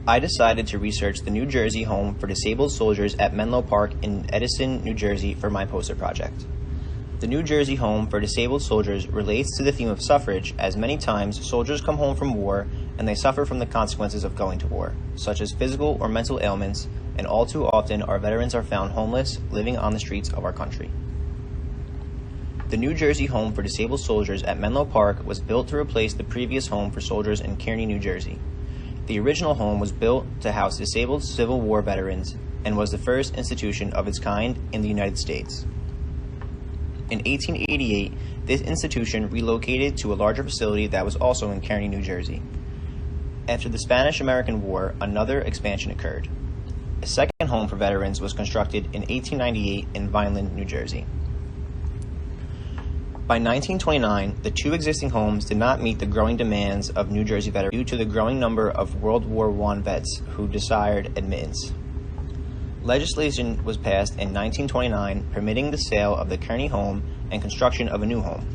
I decided to research the New Jersey Home for Disabled Soldiers at Menlo Park in Edison, New Jersey for my poster project. The New Jersey Home for Disabled Soldiers relates to the theme of suffrage, as many times soldiers come home from war and they suffer from the consequences of going to war, such as physical or mental ailments, and all too often our veterans are found homeless, living on the streets of our country. The New Jersey Home for Disabled Soldiers at Menlo Park was built to replace the previous home for soldiers in Kearny, New Jersey. The original home was built to house disabled Civil War veterans and was the first institution of its kind in the United States. In 1888, this institution relocated to a larger facility that was also in Kearny, New Jersey. After the Spanish-American War, another expansion occurred. A second home for veterans was constructed in 1898 in Vineland, New Jersey. By 1929, the two existing homes did not meet the growing demands of New Jersey veterans due to the growing number of World War I vets who desired admittance. Legislation was passed in 1929 permitting the sale of the Kearny home and construction of a new home.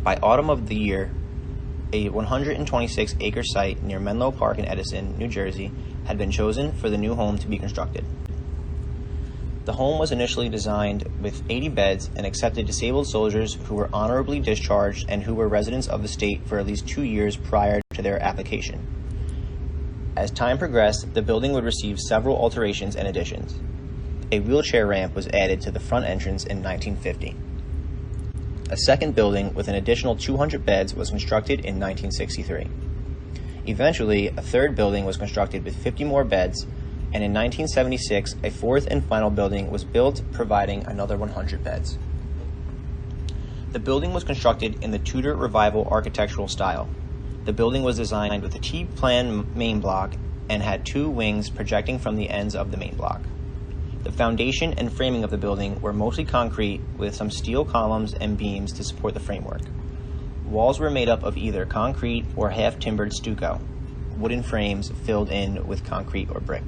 By autumn of the year, a 126-acre site near Menlo Park in Edison, New Jersey, had been chosen for the new home to be constructed. The home was initially designed with 80 beds and accepted disabled soldiers who were honorably discharged and who were residents of the state for at least 2 years prior to their application. As time progressed, the building would receive several alterations and additions. A wheelchair ramp was added to the front entrance in 1950. A second building with an additional 200 beds was constructed in 1963. Eventually, a third building was constructed with 50 more beds, and in 1976, a fourth and final building was built, providing another 100 beds. The building was constructed in the Tudor Revival architectural style. The building was designed with a T-plan main block and had two wings projecting from the ends of the main block. The foundation and framing of the building were mostly concrete with some steel columns and beams to support the framework. Walls were made up of either concrete or half-timbered stucco, wooden frames filled in with concrete or brick.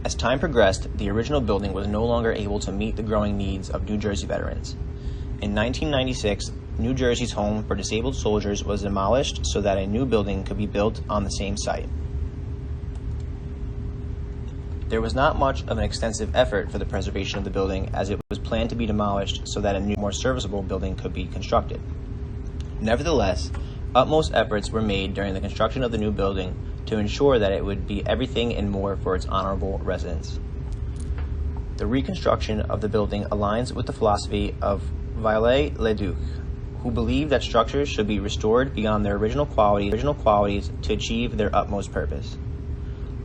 As time progressed, the original building was no longer able to meet the growing needs of New Jersey veterans. In 1996, New Jersey's Home for Disabled Soldiers was demolished so that a new building could be built on the same site. There was not much of an extensive effort for the preservation of the building, as it was planned to be demolished so that a new, more serviceable building could be constructed. Nevertheless, utmost efforts were made during the construction of the new building to ensure that it would be everything and more for its honorable residents. The reconstruction of the building aligns with the philosophy of Viollet-le-Duc, who believed that structures should be restored beyond their original qualities to achieve their utmost purpose.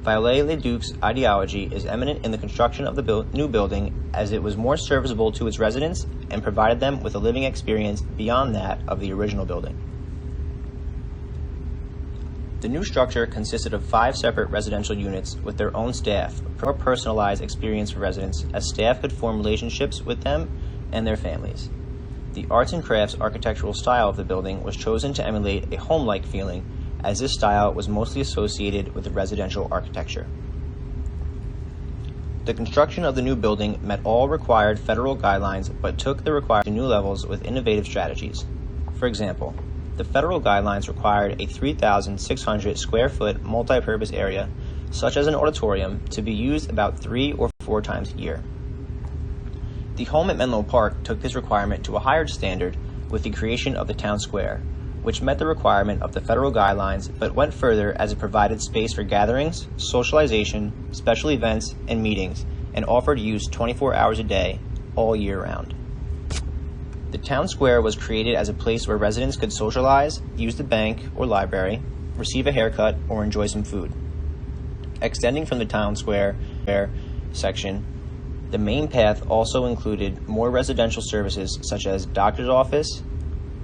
Viollet-le-Duc's ideology is eminent in the construction of the new building, as it was more serviceable to its residents and provided them with a living experience beyond that of the original building. The new structure consisted of 5 separate residential units with their own staff, a more personalized experience for residents, as staff could form relationships with them and their families. The arts and crafts architectural style of the building was chosen to emulate a home-like feeling, as this style was mostly associated with the residential architecture. The construction of the new building met all required federal guidelines, but took the required to new levels with innovative strategies. For example, the federal guidelines required a 3,600 square foot multi-purpose area, such as an auditorium, to be used about 3 or 4 times a year. The home at Menlo Park took this requirement to a higher standard with the creation of the town square, which met the requirement of the federal guidelines but went further as it provided space for gatherings, socialization, special events, and meetings, and offered use 24 hours a day, all year round. The town square was created as a place where residents could socialize, use the bank or library, receive a haircut, or enjoy some food. Extending from the town square section, the main path also included more residential services such as doctor's office,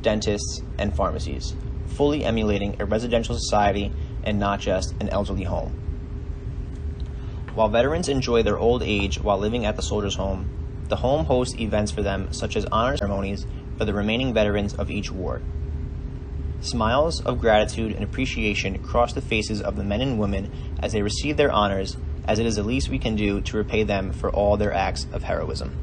dentists, and pharmacies, fully emulating a residential society and not just an elderly home. While veterans enjoy their old age while living at the soldiers' home, the home hosts events for them such as honor ceremonies for the remaining veterans of each war. Smiles of gratitude and appreciation cross the faces of the men and women as they receive their honors, as it is the least we can do to repay them for all their acts of heroism.